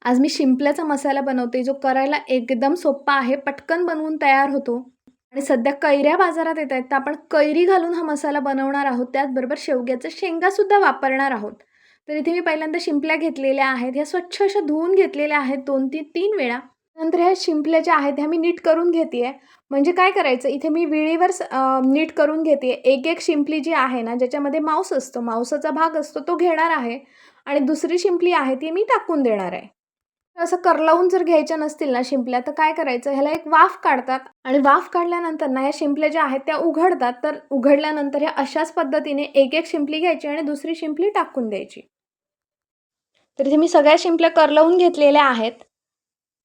आज मी शिंपल्याचा मसाला बनवते, जो करायला एकदम सोप्पा आहे, पटकन बनवून तयार होतो आणि सध्या कैऱ्या बाजारात येत आहेत, तर आपण कैरी घालून हा मसाला बनवणार आहोत. त्याचबरोबर शेवग्याच्या शेंगासुद्धा वापरणार आहोत. तर इथे मी पहिल्यांदा शिंपल्या घेतलेल्या आहेत. ह्या स्वच्छ अशा धुवून घेतलेल्या आहेत 2-3 वेळा. नंतर ह्या शिंपल्या ज्या आहेत, ह्या मी नीट करून घेते म्हणजे काय करायचं, इथे मी विळीवर नीट करून घेते एक-एक शिंपली जी आहे ना, ज्याच्यामध्ये मांस असतो, मांसाचा भाग असतो, तो घेणार आहे आणि दुसरी शिंपली आहे, ती मी टाकून देणार आहे. असं करलावून जर घ्यायच्या नसतील ना शिंपल्या, तर काय करायचं, ह्याला एक वाफ काढतात आणि वाफ काढल्यानंतर ना ह्या शिंपल्या ज्या आहेत त्या उघडतात. तर उघडल्यानंतर ह्या अशाच पद्धतीने एक-एक शिंपली घ्यायची आणि दुसरी शिंपली टाकून द्यायची. तर इथे मी सगळ्या शिंपल्या करलवून घेतलेल्या आहेत.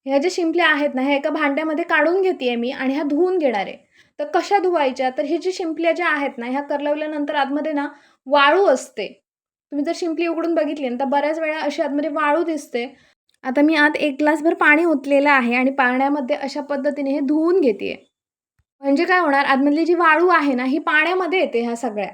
ह्या ज्या शिंपल्या आहेत ना, ह्या एका भांड्यामध्ये काढून घेते मी आणि ह्या धुवून घेणार आहे. तर कशा धुवायच्या? तर हे जे शिंपल्या ज्या आहेत ना, ह्या करलवल्यानंतर आतमध्ये ना वाळू असते. तुम्ही जर शिंपली उघडून बघितली ना, तर बऱ्याच वेळा अशी आतमध्ये वाळू दिसते. आता मी आत 1 ग्लासभर पाणी ओतलेलं आहे आणि पाण्यामध्ये अशा पद्धतीने हे धुवून घेते म्हणजे काय होणार, आतमधली जी वाळू आहे ना, ही पाण्यामध्ये येते ह्या सगळ्या.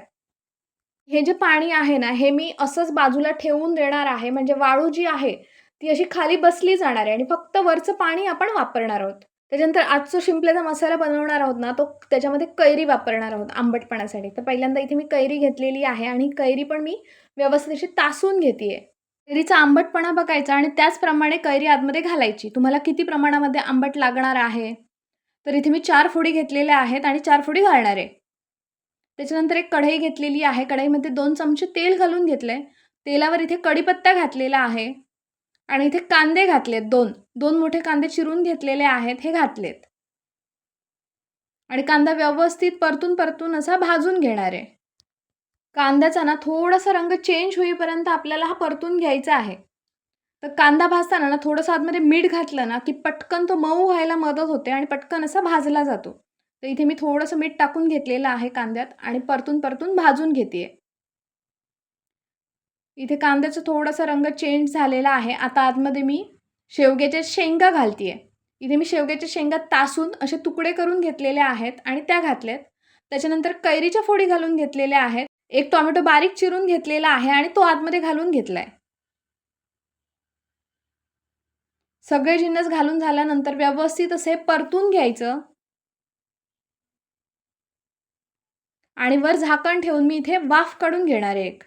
हे जे पाणी आहे ना, हे मी असंच बाजूला ठेवून देणार आहे. म्हणजे वाळू जी आहे, ती अशी खाली बसली जाणार आहे आणि फक्त वरचं पाणी आपण वापरणार आहोत. त्याच्यानंतर आज जो शिंपल्याचा मसाला बनवणार आहोत ना, तो त्याच्यामध्ये कैरी वापरणार आहोत आंबटपणासाठी. तर पहिल्यांदा इथे मी कैरी घेतलेली आहे आणि कैरी पण मी व्यवस्थित अशी तासून घेते आहे. कैरीचा आंबटपणा बघायचा आणि त्याचप्रमाणे कैरी आतमध्ये घालायची. तुम्हाला किती प्रमाणामध्ये आंबट लागणार आहे. तर इथे मी 4 फोडी घेतलेल्या आहेत आणि 4 फोडी घालणार आहे. त्याच्यानंतर एक कढई घेतलेली आहे. कढईमध्ये 2 चमचे तेल घालून घेतलंय. तेलावर इथे कढीपत्ता घातलेला आहे आणि इथे कांदे घातलेत 2. 2 मोठे कांदे चिरून घेतलेले आहेत, हे घातलेत. आणि कांदा व्यवस्थित परतून असा भाजून घेणार आहे. कांद्याचा ना थोडासा रंग चेंज होईपर्यंत आपल्याला हा परतून घ्यायचा आहे. तर कांदा भाजताना ना थोडंसं आतमध्ये मीठ घातलं ना, की पटकन तो मऊ व्हायला मदत होते आणि पटकन असा भाजला जातो. तर इथे मी थोडंसं मीठ टाकून घेतलेलं आहे कांद्यात आणि परतून भाजून घेते आहे. इथे कांद्याचा थोडासा रंग चेंज झालेला आहे. आता आतमध्ये मी शेवग्याच्या शेंगा घालते आहे. इथे मी शेवग्याच्या शेंगा तासून असे तुकडे करून घेतलेले आहेत आणि त्या घातल्यात. त्याच्यानंतर कैरीच्या फोडी घालून घेतलेल्या आहेत. एक टोमॅटो बारीक चिरून घेतलेला आहे आणि तो आतमध्ये घालून घेतलाय. सगळे जिन्नस घालून झाल्यानंतर व्यवस्थित असे परतून घ्यायचं आणि वर झाकण ठेवून मी इथे वाफ काढून घेणार आहे एक.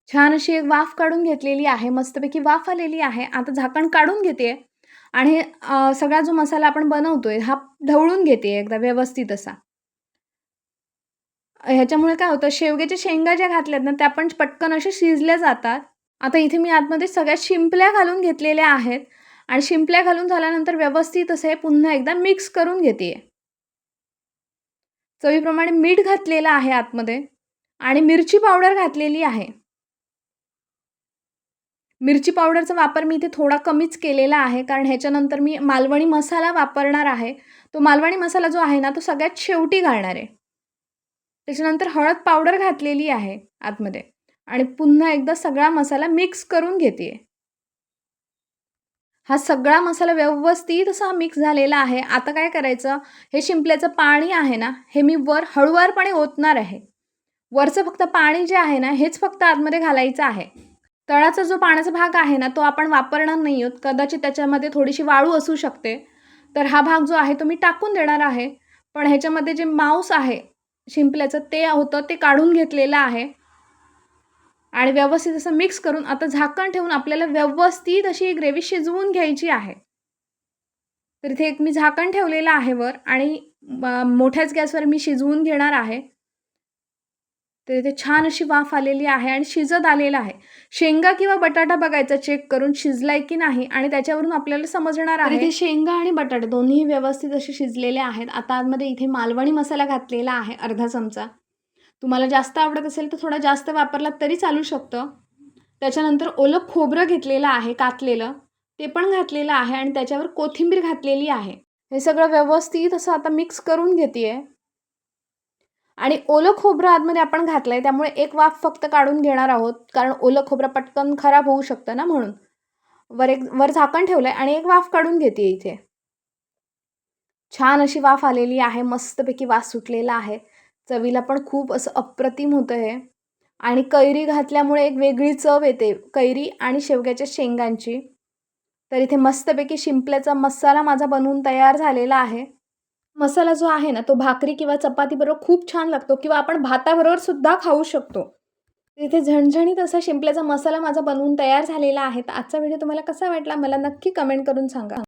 छान अशी एक वाफ काढून घेतलेली आहे. मस्तपैकी वाफ आलेली आहे. आता झाकण काढून घेते आणि सगळा जो मसाला आपण बनवतोय हा ढवळून घेते एकदा व्यवस्थित असा. ह्याच्यामुळे काय होतं, शेवग्याच्या शेंगा ज्या घातल्यात ना, त्या पण पटकन अशा शिजल्या जातात. आता इथे मी आतमध्ये सगळ्या शिंपल्या घालून घेतलेल्या आहेत आणि शिंपल्या घालून झाल्यानंतर व्यवस्थित असे पुन्हा एकदा मिक्स करून घेते. चवीप्रमाणे मीठ घातलेलं आहे आतमध्ये आणि मिरची पावडर घातलेली आहे. मिरची पावडरचा वापर मी इथे थोडा कमीच केलेला आहे, कारण ह्याच्यानंतर मी मालवणी मसाला वापरणार आहे. तो मालवणी मसाला जो आहे ना, तो सगळ्यात शेवटी घालणार आहे. त्याच्यानंतर हळद पावडर घातलेली आहे आतमध्ये आणि पुन्हा एकदा सगळा मसाला मिक्स करून घेते. हा सगळा मसाला व्यवस्थित असा मिक्स झालेला आहे. आता काय करायचं, हे शिंपल्याचं पाणी आहे ना, हे मी वर हळुवारपणे ओतणार आहे. वरचं फक्त पाणी जे आहे ना, हेच फक्त आतमध्ये घालायचं आहे. तळाचा जो पाण्याचा भाग आहे ना, तो आपण वापरणार नाही आहोत. कदाचित त्याच्यामध्ये थोडीशी वाळू असू शकते. तर हा भाग जो आहे तो मी टाकून देणार आहे. पण ह्याच्यामध्ये जे मांस आहे शिंपल्याचं, ते होतं ते काढून घेतलेलं आहे. आणि व्यवस्थित असं मिक्स करून आता झाकण ठेवून आपल्याला व्यवस्थित अशी ग्रेव्ही शिजवून घ्यायची आहे. तर इथे एक मी झाकण ठेवलेलं आहे वर आणि मोठ्याच गॅसवर मी शिजवून घेणार आहे. तर इथे छान अशी वाफ आलेली आहे आणि शिजत आलेला आहे. शेंगा किंवा बटाटा बघायचा चेक करून शिजलाय की नाही आणि त्याच्यावरून आपल्याला समजणार आहे. इथे शेंगा आणि बटाटे दोन्ही व्यवस्थित असे शिजलेले आहेत. आता आतमध्ये इथे मालवणी मसाला घातलेला आहे अर्धा चमचा. तुम्हाला जास्त आवडत असेल तर थोडा जास्त वापरलात तरी चालू शकतं. त्याच्यानंतर ओलं खोबरं घेतलेलं आहे कातलेलं, ते पण घातलेलं आहे आणि त्याच्यावर कोथिंबीर घातलेली आहे. हे सगळं व्यवस्थित असं आता मिक्स करून घेते आणि ओलं खोबरं आतमध्ये आपण घातलंय, त्यामुळे एक वाफ फक्त काढून घेणार आहोत, कारण ओलं खोबरं पटकन खराब होऊ शकतं ना, म्हणून. वर झाकण ठेवलंय आणि एक वाफ काढून घेते इथे. छान अशी वाफ आलेली आहे. मस्तपैकी वास सुटलेला आहे. चवीला पण खूप असं अप्रतिम होतं हे. आणि कैरी घातल्यामुळे एक वेगळी चव येते. कैरी आणि शेवग्याच्या शेंगांची. तर इथे मस्तपैकी शिंपल्याचा मसाला माझा बनवून तयार झालेला आहे. मसाला जो आहे ना, तो भाकरी किंवा चपातीबरोबर खूप छान लागतो किंवा आपण भाताबरोबर सुद्धा खाऊ शकतो. इथे झणझणीत असा शिंपल्याचा मसाला माझा बनवून तयार झालेला आहे. तर आजचा व्हिडिओ तुम्हाला कसा वाटला मला नक्की कमेंट करून सांगा.